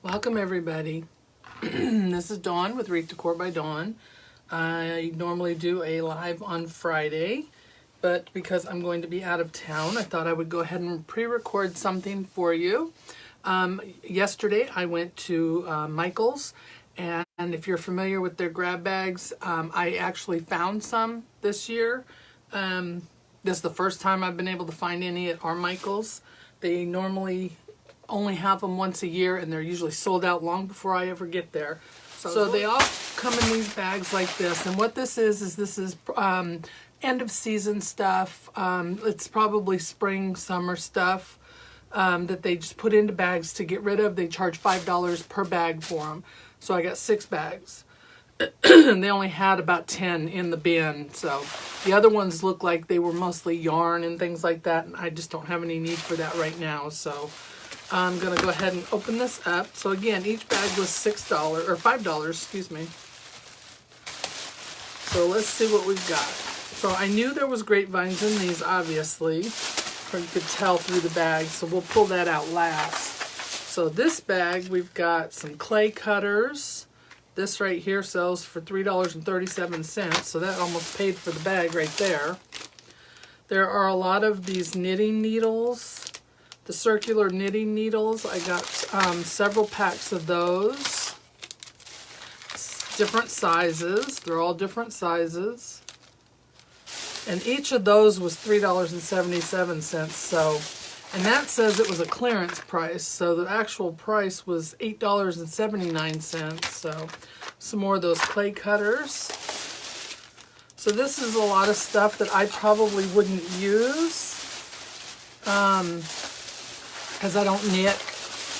Welcome everybody. This is Dawn with Wreath Decor by Dawn. I normally do a live on Friday, but because I'm going to be out of town, I thought I would go ahead and pre-record something for you. Yesterday I went to Michael's, and if you're familiar with their grab bags, I actually found some this year. This is the first time I've been able to find any at our Michael's. They normally only have them once a year, and they're usually sold out long before I ever get there. So they all come in these bags like this, and what this is end of season stuff. It's probably spring, summer stuff that they just put into bags to get rid of. They charge $5 per bag for them. So I got 6 bags. And they only had about 10 in the bin. So the other ones look like they were mostly yarn and things like that, and I just don't have any need for that right now. So I'm going to go ahead and open this up. So again, each bag was $6 or $5, excuse me. So let's see what we've got. So I knew there was grapevines in these, obviously, or you could tell through the bag. So we'll pull that out last. So this bag, we've got some clay cutters. This right here sells for $3.37. So that almost paid for the bag right there. There are a lot of these knitting needles. The circular knitting needles, I got several packs of those. Different sizes, they're all different sizes. And each of those was $3.77, so, and that says it was a clearance price, so the actual price was $8.79, so some more of those clay cutters. So this is a lot of stuff that I probably wouldn't use. Because I don't knit,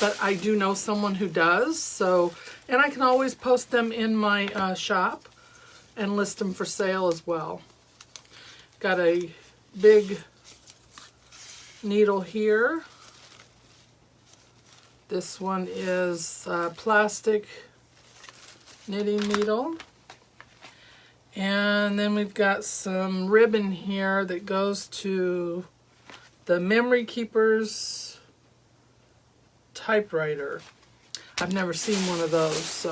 but I do know someone who does. So, and I can always post them in my shop and list them for sale as well. Got a big needle here. This one is plastic knitting needle. And then we've got some ribbon here that goes to the Memory Keepers typewriter. I've never seen one of those, so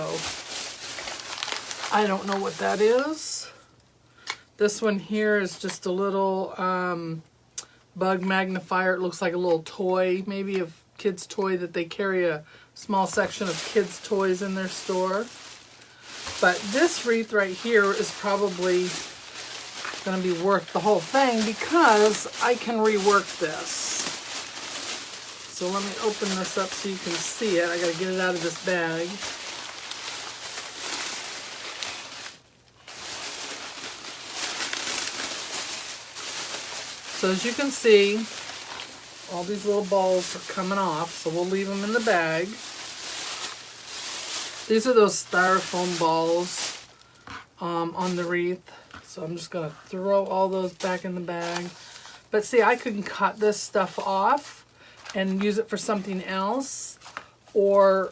I don't know what that is. This one here is just a little bug magnifier. It looks like a little toy, maybe a kid's toy that they carry a small section of kids' toys in their store. But this wreath right here is probably going to be worth the whole thing because I can rework this. So let me open this up so you can see it. I got to get it out of this bag. So as you can see, all these little balls are coming off, so we'll leave them in the bag. These are those styrofoam balls on the wreath. So I'm just going to throw all those back in the bag. But see, I can cut this stuff off and use it for something else, or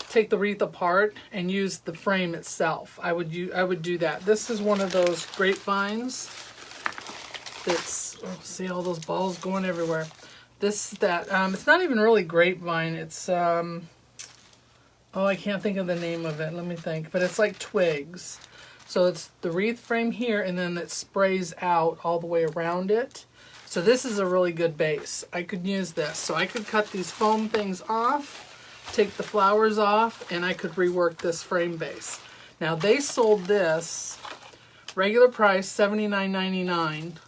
take the wreath apart and use the frame itself. I would do that. This is one of those grapevines that's, see all those balls going everywhere. It's not even really grapevine. It's oh, I can't think of the name of it. Let me think. But it's like twigs. So it's the wreath frame here, and then it sprays out all the way around it. So this is a really good base. I could use this. So I could cut these foam things off, take the flowers off, and I could rework this frame base. Now they sold this, regular price $79.99.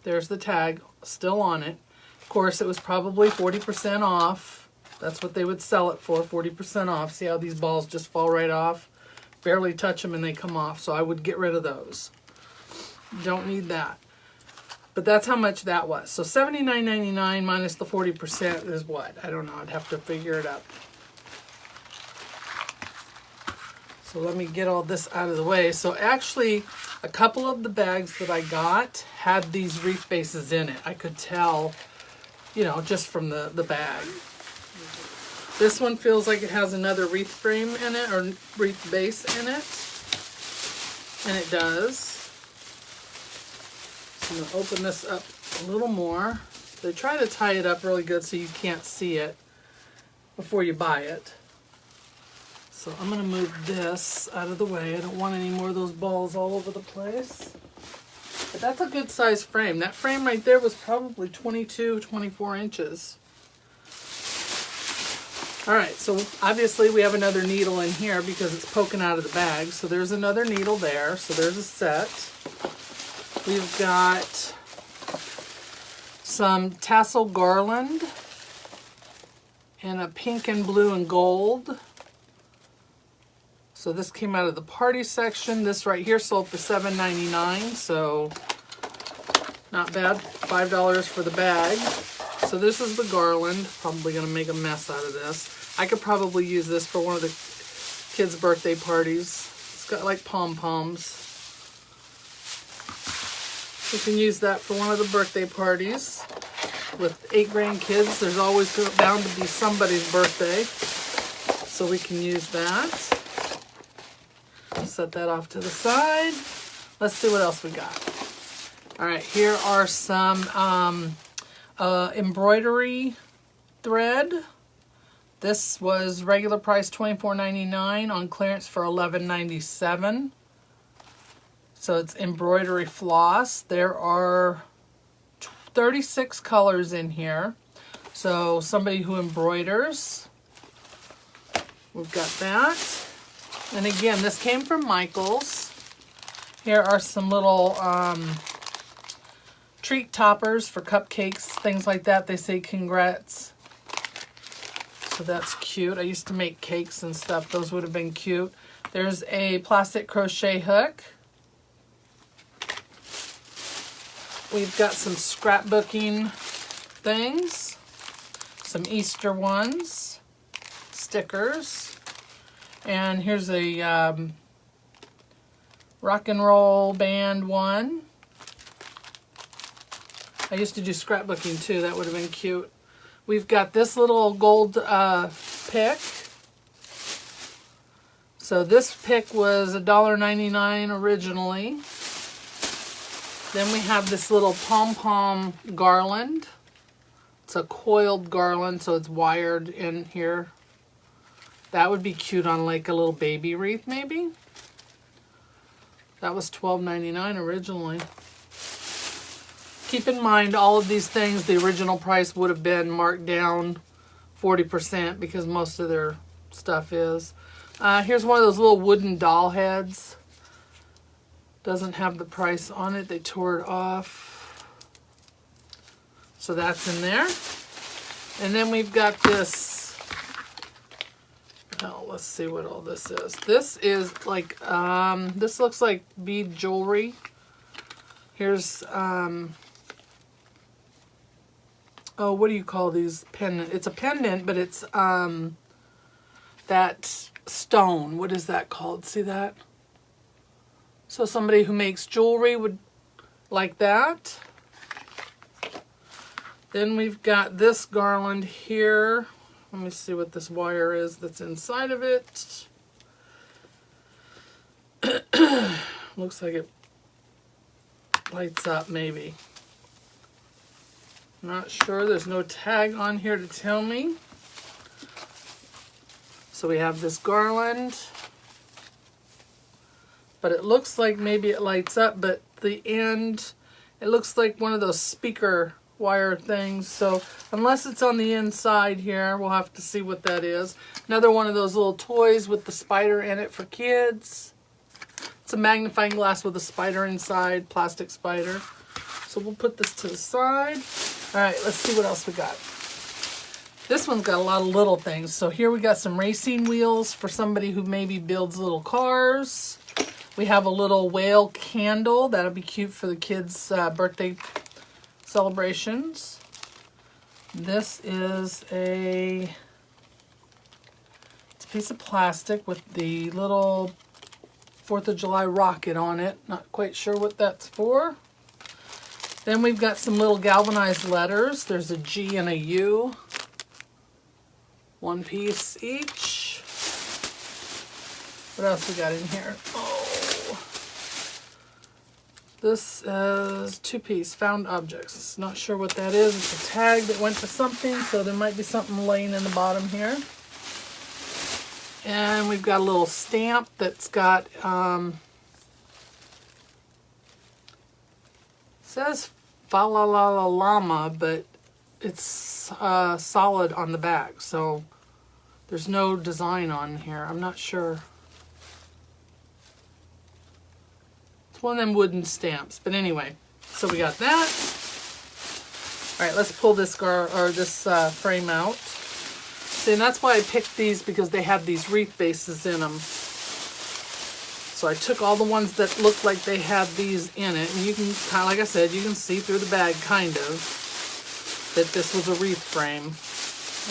There's the tag still on it. Of course, it was probably 40% off. That's what they would sell it for, 40% off. See how these balls just fall right off? Barely touch them and they come off. So I would get rid of those. Don't need that. But that's how much that was. So $79.99 minus the 40% is what? I don't know. I'd have to figure it out. So let me get all this out of the way. So actually, a couple of the bags that I got had these wreath bases in it. I could tell, you know, just from the bag. This one feels like it has another wreath frame in it, or wreath base in it. And it does. I'm going to open this up a little more. They try to tie it up really good so you can't see it. before you buy it. So I'm going to move this out of the way. I don't want any more of those balls all over the place. But that's a good size frame. That frame right there was probably 22, 24 inches. All right, so obviously we have another needle in here because it's poking out of the bag. So there's another needle there. So there's a set. We've got some tassel garland in a pink and blue and gold. So this came out of the party section. This right here sold for $7.99, so not bad. $5 for the bag. So this is the garland. Probably gonna make a mess out of this. I could probably use this for one of the kids' birthday parties. It's got like pom-poms. You can use that for one of the birthday parties. With 8 grandkids, there's always bound to be somebody's birthday. So we can use that. Set that off to the side. Let's see what else we got. All right, here are some embroidery thread. This was regular price $24.99, on clearance for $11.97. So it's embroidery floss. There are 36 colors in here. So somebody who embroiders, we've got that. And again, this came from Michael's. Here are some little treat toppers for cupcakes, things like that. They say congrats. So that's cute. I used to make cakes and stuff. Those would have been cute. There's a plastic crochet hook. We've got some scrapbooking things. Some Easter ones. Stickers. And here's a rock and roll band one. I used to do scrapbooking too. That would have been cute. We've got this little gold pick. So this pick was $1.99 originally. Then we have this little pom-pom garland. It's a coiled garland, so it's wired in here. That would be cute on like a little baby wreath, maybe. That was $12.99 originally. Keep in mind, all of these things, the original price would have been marked down 40% because most of their stuff is. Here's one of those little wooden doll heads. Doesn't have the price on it. They tore it off. So that's in there. And then we've got this. Oh, let's see what all this is. This is like, this looks like bead jewelry. Here's, oh, what do you call these? Pendant. It's a pendant, but it's that stone. What is that called? See that? So somebody who makes jewelry would like that. Then we've got this garland here. Let me see what this wire is that's inside of it. Looks like it lights up, maybe. Not sure. There's no tag on here to tell me. So we have this garland. But it looks like maybe it lights up, but the end, it looks like one of those speaker wire things. So unless it's on the inside here, we'll have to see what that is. Another one of those little toys with the spider in it for kids. It's a magnifying glass with a spider inside, plastic spider. So we'll put this to the side. All right, let's see what else we got. This one's got a lot of little things. So here we got some racing wheels for somebody who maybe builds little cars. We have a little whale candle. That'll be cute for the kids' birthday celebrations. This is it's a piece of plastic with the little 4th of July rocket on it. Not quite sure what that's for. Then we've got some little galvanized letters. There's a G and a U. One piece each. What else we got in here? Oh. This is two-piece found objects. Not sure what that is. It's a tag that went to something, so there might be something laying in the bottom here. And we've got a little stamp that's got, says fa la la la llama, but it's solid on the back, so there's no design on here. I'm not sure. It's one of them wooden stamps, but anyway, so we got that. All right, let's pull this frame out. See, and that's why I picked these, because they have these wreath bases in them. So I took all the ones that looked like they had these in it, and you can, kind of like I said, you can see through the bag, kind of, that this was a wreath frame,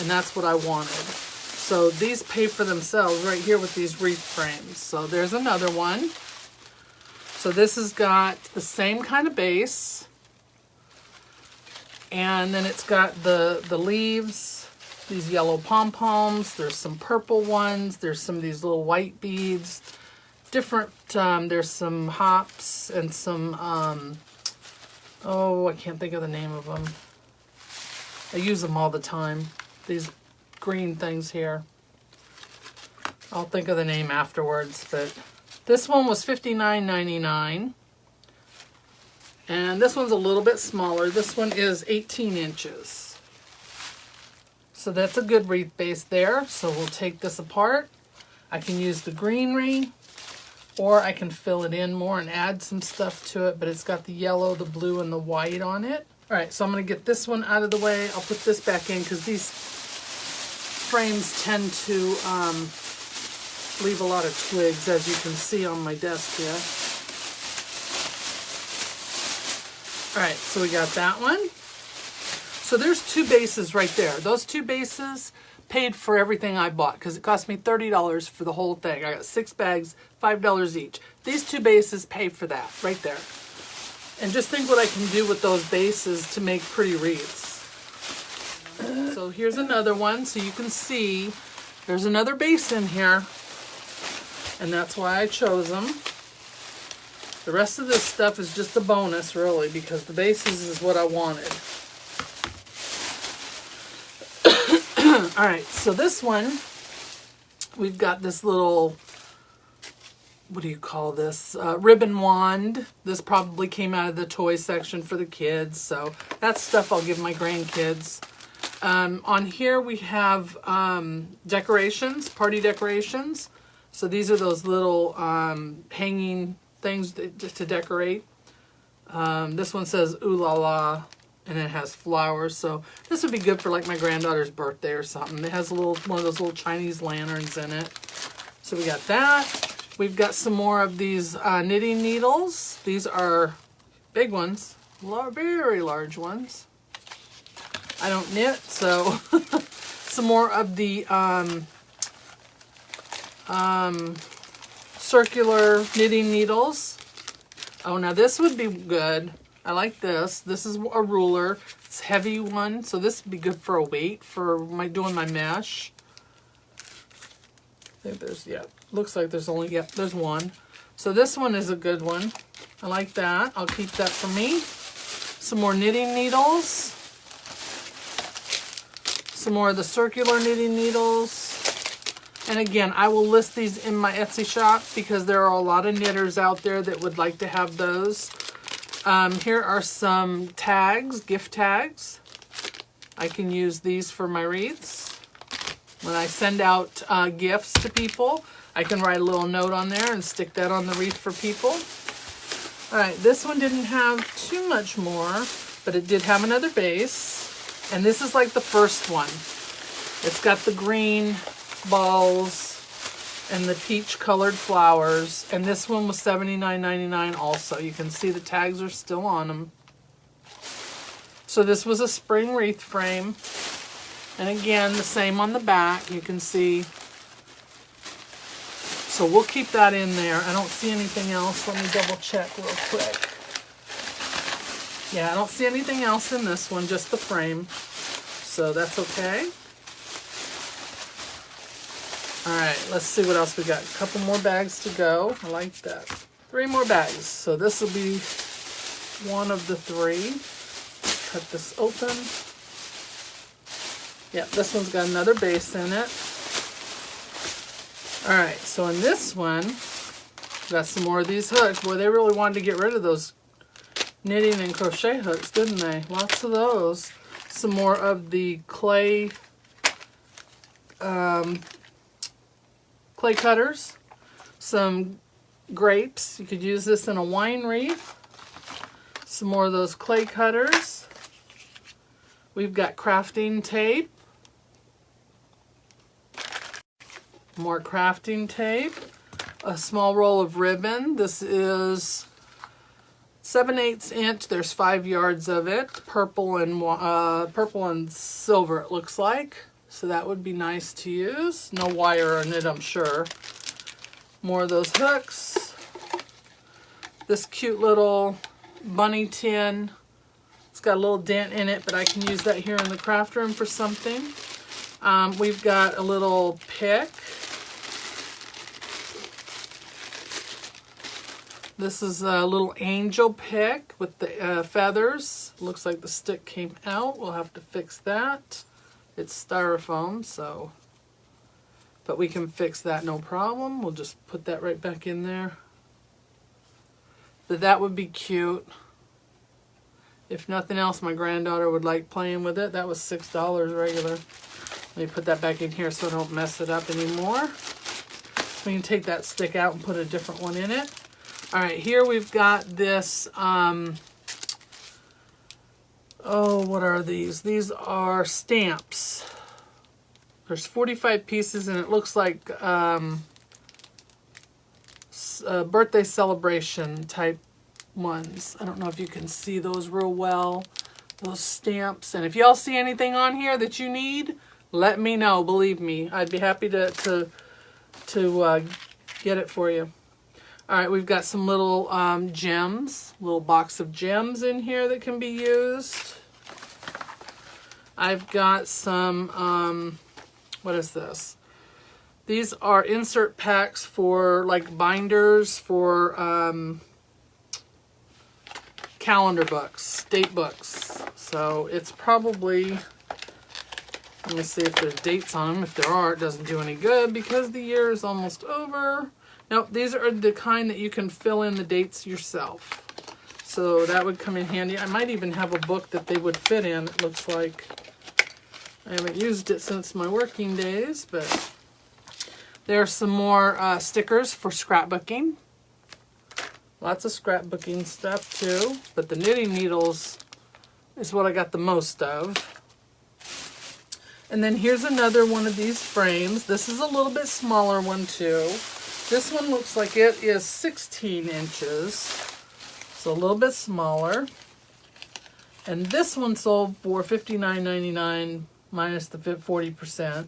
and that's what I wanted. So these pay for themselves right here with these wreath frames. So there's another one. So this has got the same kind of base, and then it's got the leaves, these yellow pom-poms. There's some purple ones. There's some of these little white beads. Different, there's some hops and some, oh, I can't think of the name of them. I use them all the time. These green things here. I'll think of the name afterwards, but this one was $59.99. And this one's a little bit smaller. This one is 18 inches. So that's a good wreath base there. So we'll take this apart. I can use the greenery, or I can fill it in more and add some stuff to it, but it's got the yellow, the blue, and the white on it. All right, so I'm going to get this one out of the way. I'll put this back in because these frames tend to leave a lot of twigs, as you can see on my desk here. All right, so we got that one. So there's two bases right there. Those two bases paid for everything I bought, because it cost me $30 for the whole thing. I got 6 bags, $5 each. These two bases pay for that right there. And just think what I can do with those bases to make pretty wreaths. So here's another one, so you can see there's another base in here, and that's why I chose them. The rest of this stuff is just a bonus, really, because the bases is what I wanted. All right, so this one, we've got this little, what do you call this? Ribbon wand. This probably came out of the toy section for the kids, so that's stuff I'll give my grandkids. On here we have decorations, party decorations. So these are those little hanging things to decorate. This one says ooh la la, and it has flowers. So this would be good for like my granddaughter's birthday or something. It has a little, one of those little Chinese lanterns in it. So we got that. We've got some more of these knitting needles. These are big ones, very large ones. I don't knit, so some more of the circular knitting needles. Oh, now this would be good. I like this. This is a ruler. It's a heavy one, so this would be good for a weight for doing my mesh. I think there's, yeah, looks like there's only, yeah, there's one. So this one is a good one. I like that. I'll keep that for me. Some more knitting needles. Some more of the circular knitting needles. And again, I will list these in my Etsy shop because there are a lot of knitters out there that would like to have those. Here are some tags, gift tags. I can use these for my wreaths. When I send out gifts to people, I can write a little note on there and stick that on the wreath for people. All right, this one didn't have too much more, but it did have another base. And this is like the first one. It's got the green balls and the peach colored flowers. And this one was $79.99 also. You can see the tags are still on them. So this was a spring wreath frame. And again, the same on the back, you can see. So we'll keep that in there. I don't see anything else. Let me double check real quick. Yeah, I don't see anything else in this one, just the frame. So that's okay. All right, let's see what else we got. A couple more bags to go. I like that. 3 more bags. So this will be one of the three. Cut this open. Yeah, this one's got another base in it. All right, so in this one, got some more of these hooks. Boy, they really wanted to get rid of those knitting and crochet hooks, didn't they? Lots of those. Some more of the clay cutters. Some grapes. You could use this in a wine wreath. Some more of those clay cutters. We've got crafting tape. More crafting tape. A small roll of ribbon. This is 7/8 inch. There's 5 yards of it. Purple and silver it looks like. So that would be nice to use. No wire in it, I'm sure. More of those hooks. This cute little bunny tin. It's got a little dent in it, but I can use that here in the craft room for something. We've got a little pick. This is a little angel pick with the feathers. Looks like the stick came out. We'll have to fix that. It's styrofoam, so, but we can fix that, no problem. We'll just put that right back in there. But that would be cute. If nothing else, my granddaughter would like playing with it. That was $6 regular. Let me put that back in here so I don't mess it up anymore. We can take that stick out and put a different one in it. All right, here we've got this, oh, what are these? These are stamps. There's 45 pieces, and it looks like birthday celebration type ones. I don't know if you can see those real well, those stamps. And if y'all see anything on here that you need, let me know. Believe me, I'd be happy to get it for you. All right, we've got some little gems, little box of gems in here that can be used. I've got some, what is this? These are insert packs for like binders for calendar books, date books. So it's probably, let me see if there's dates on them. If there are, it doesn't do any good because the year is almost over. Nope, these are the kind that you can fill in the dates yourself. So that would come in handy. I might even have a book that they would fit in, it looks like. I haven't used it since my working days, but there's some more stickers for scrapbooking. Lots of scrapbooking stuff too, but the knitting needles is what I got the most of. And then here's another one of these frames. This is a little bit smaller one too. This one looks like it is 16 inches, so a little bit smaller. And this one sold for $59.99 minus the 40%.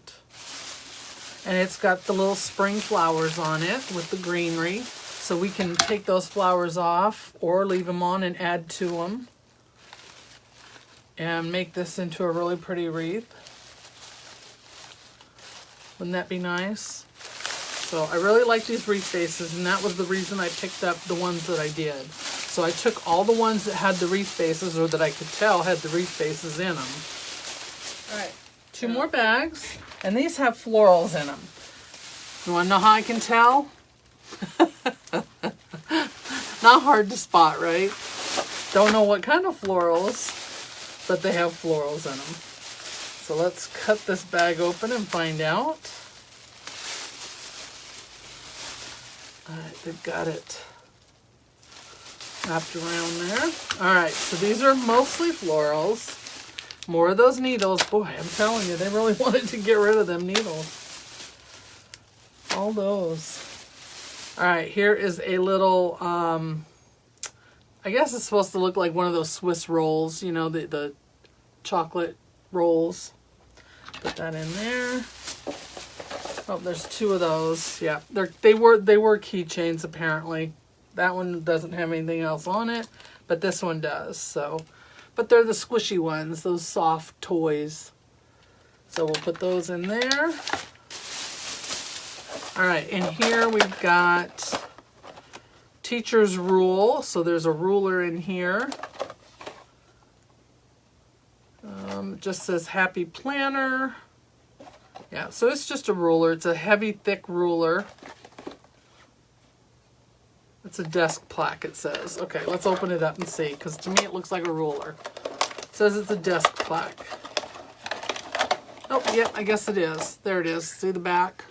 And it's got the little spring flowers on it with the greenery. So we can take those flowers off or leave them on and add to them. And make this into a really pretty wreath. Wouldn't that be nice? So I really like these wreath bases, and that was the reason I picked up the ones that I did. So I took all the ones that had the wreath bases, or that I could tell had the wreath bases in them. All right, 2 more bags, and these have florals in them. You want to know how I can tell? Not hard to spot, right? Don't know what kind of florals, but they have florals in them. So let's cut this bag open and find out. All right, they've got it wrapped around there. All right, so these are mostly florals. More of those needles. Boy, I'm telling you, they really wanted to get rid of them needles. All those. All right, here is a little, I guess it's supposed to look like one of those Swiss rolls, you know, the chocolate rolls. Put that in there. Oh, there's 2 of those. Yeah, they were keychains apparently. That one doesn't have anything else on it, but this one does. So, but they're the squishy ones, those soft toys. So we'll put those in there. All right, and here we've got Teacher's rule. So there's a ruler in here. It just says Happy Planner. Yeah, so it's just a ruler. It's a heavy, thick ruler. It's a desk plaque, it says. Okay, let's open it up and see, because to me it looks like a ruler. It says it's a desk plaque. Oh, yep, I guess it is. There it is. See the back?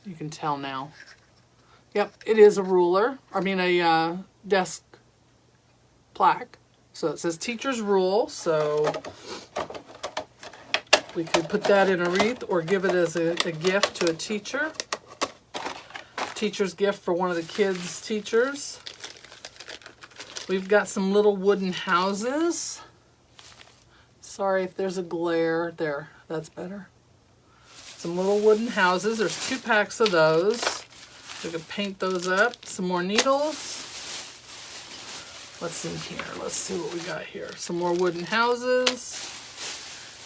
You can tell now. Yep, it is a ruler. I mean a desk plaque. So it says Teacher's Rule, so we could put that in a wreath or give it as a gift to a teacher. Teacher's gift for one of the kids' teachers. We've got some little wooden houses. Sorry if there's a glare. There, that's better. Some little wooden houses. There's 2 packs of those. We could paint those up. Some more needles. What's in here? Let's see what we got here. Some more wooden houses.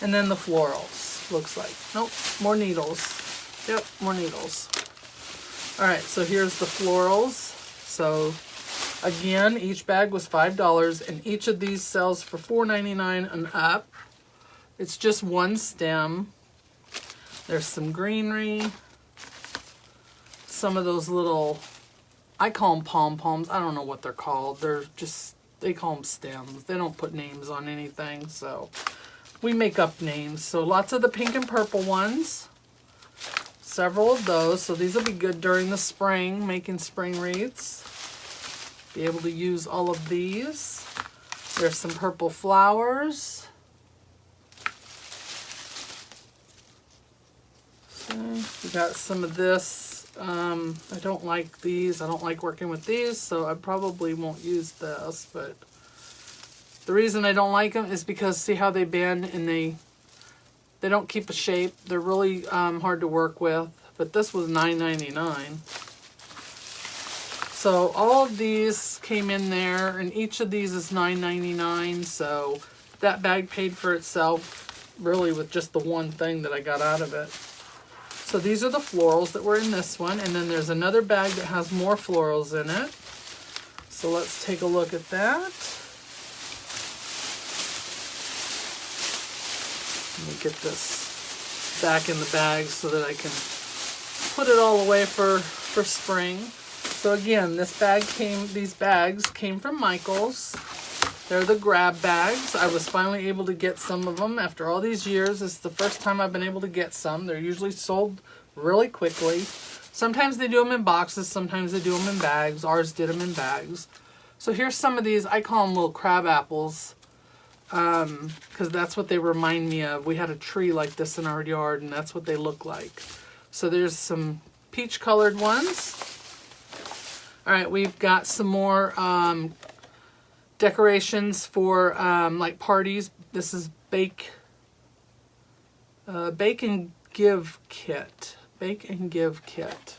And then the florals, looks like. Nope, more needles. Yep, more needles. All right, so here's the florals. So again, each bag was $5, and each of these sells for $4.99 and up. It's just one stem. There's some greenery. Some of those little, I call them pom-poms. I don't know what they're called. They're just, they call them stems. They don't put names on anything, so we make up names. So lots of the pink and purple ones. Several of those, so these will be good during the spring, making spring wreaths. Be able to use all of these. There's some purple flowers. So we got some of this. I don't like these. I don't like working with these, so I probably won't use this, but the reason I don't like them is because see how they bend and they don't keep a shape. They're really hard to work with, but this was $9.99. So all of these came in there, and each of these is $9.99. So that bag paid for itself, really, with just the one thing that I got out of it. So these are the florals that were in this one, and then there's another bag that has more florals in it. So let's take a look at that. Let me get this back in the bag so that I can put it all away for spring. So again, these bags came from Michael's. They're the grab bags. I was finally able to get some of them after all these years. This is the first time I've been able to get some. They're usually sold really quickly. Sometimes they do them in boxes, sometimes they do them in bags. Ours did them in bags. So here's some of these. I call them little crab apples. Because that's what they remind me of. We had a tree like this in our yard, and that's what they look like. So there's some peach colored ones. All right, we've got some more decorations for like parties. This is Bake and Give Kit. Bake and Give Kit.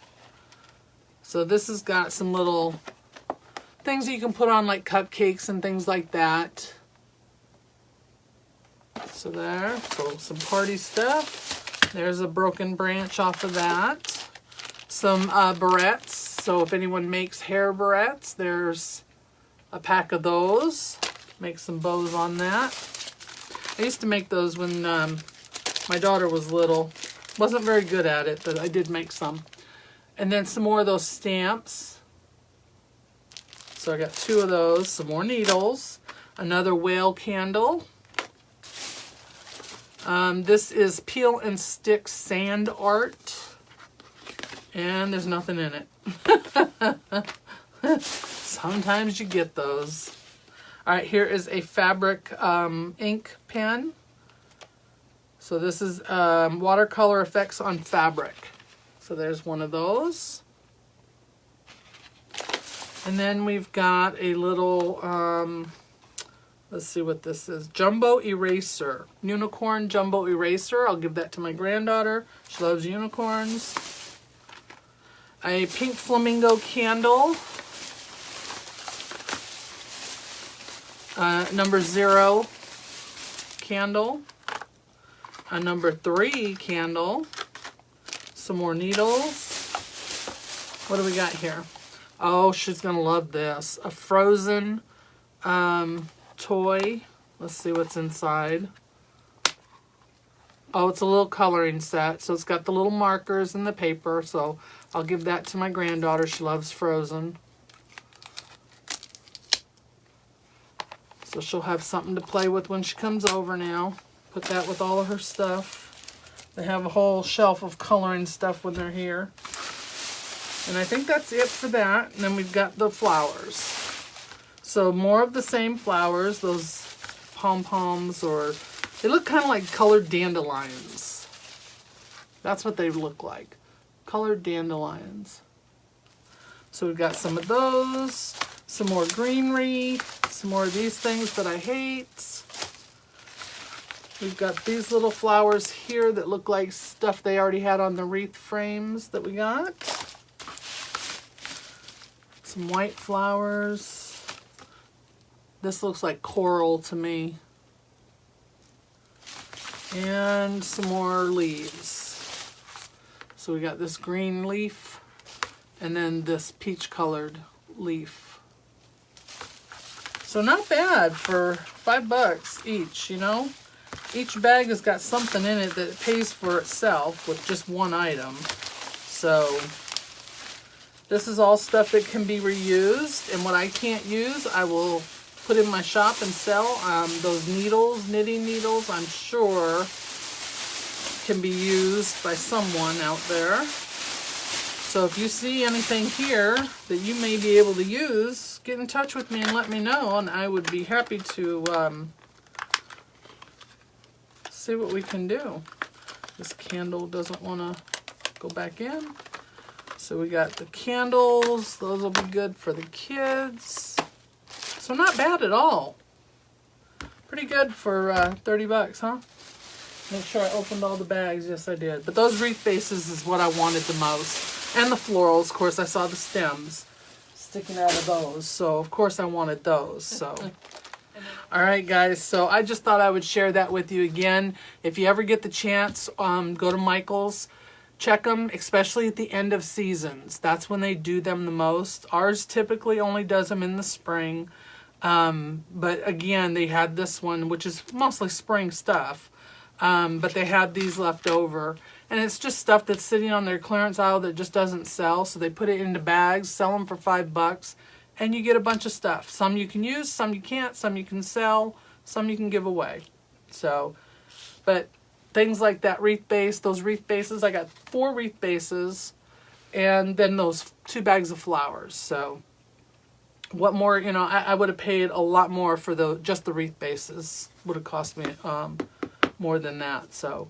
So this has got some little things that you can put on like cupcakes and things like that. So there, so some party stuff. There's a broken branch off of that. Some barrettes. So if anyone makes hair barrettes, there's a pack of those. Make some bows on that. I used to make those when my daughter was little. Wasn't very good at it, but I did make some. And then some more of those stamps. So I got 2 of those. Some more needles. Another whale candle. This is peel and stick sand art. And there's nothing in it. Sometimes you get those. All right, here is a fabric ink pen. So this is watercolor effects on fabric. So there's one of those. And then we've got a little, let's see what this is. Jumbo eraser. Unicorn jumbo eraser. I'll give that to my granddaughter. She loves unicorns. A pink flamingo candle. Number 0 candle. A number 3 candle. Some more needles. What do we got here? Oh, she's going to love this. A Frozen toy. Let's see what's inside. Oh, it's a little coloring set. So it's got the little markers and the paper. So I'll give that to my granddaughter. She loves Frozen. So she'll have something to play with when she comes over now. Put that with all of her stuff. They have a whole shelf of coloring stuff when they're here. And I think that's it for that. And then we've got the flowers. So more of the same flowers. Those pom-poms, or they look kind of like colored dandelions. That's what they look like. Colored dandelions. So we've got some of those. Some more greenery. Some more of these things that I hate. We've got these little flowers here that look like stuff they already had on the wreath frames that we got. Some white flowers. This looks like coral to me. And some more leaves. So we got this green leaf and then this peach colored leaf. So not bad for $5 each, you know. Each bag has got something in it that pays for itself with just one item. So this is all stuff that can be reused, and what I can't use, I will put in my shop and sell. Those needles, knitting needles, I'm sure can be used by someone out there. So if you see anything here that you may be able to use, get in touch with me and let me know, and I would be happy to see what we can do. This candle doesn't want to go back in. So we got the candles. Those will be good for the kids. So not bad at all. Pretty good for $30, huh? Make sure I opened all the bags. Yes, I did. But those wreath bases is what I wanted the most. And the florals. Of course, I saw the stems sticking out of those. So, of course, I wanted those. So... All right, guys, so I just thought I would share that with you again. If you ever get the chance, go to Michael's. Check them, especially at the end of seasons. That's when they do them the most. Ours typically only does them in the spring. But again, they had this one, which is mostly spring stuff. But they had these left over. And it's just stuff that's sitting on their clearance aisle that just doesn't sell. So they put it into bags, sell them for $5. And you get a bunch of stuff. Some you can use, some you can't, some you can sell, some you can give away. So, but things like that wreath base, those wreath bases, I got 4 wreath bases, and then those 2 bags of flowers. So, what more, you know, I would have paid a lot more for just the wreath bases. Would have cost me more than that. So,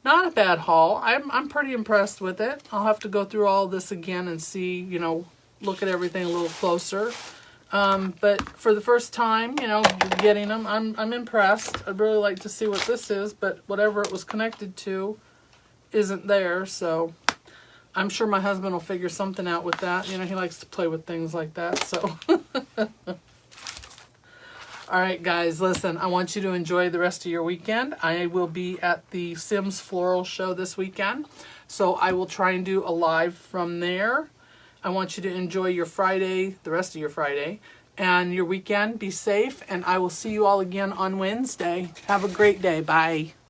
not a bad haul. I'm pretty impressed with it. I'll have to go through all this again and see, you know, look at everything a little closer. But for the first time, you know, getting them, I'm impressed. I'd really like to see what this is, but whatever it was connected to isn't there. So I'm sure my husband will figure something out with that. You know, he likes to play with things like that. So all right, guys, listen, I want you to enjoy the rest of your weekend. I will be at the Sims Floral Show this weekend. So I will try and do a live from there. I want you to enjoy your Friday, the rest of your Friday, and your weekend. Be safe, and I will see you all again on Wednesday. Have a great day. Bye.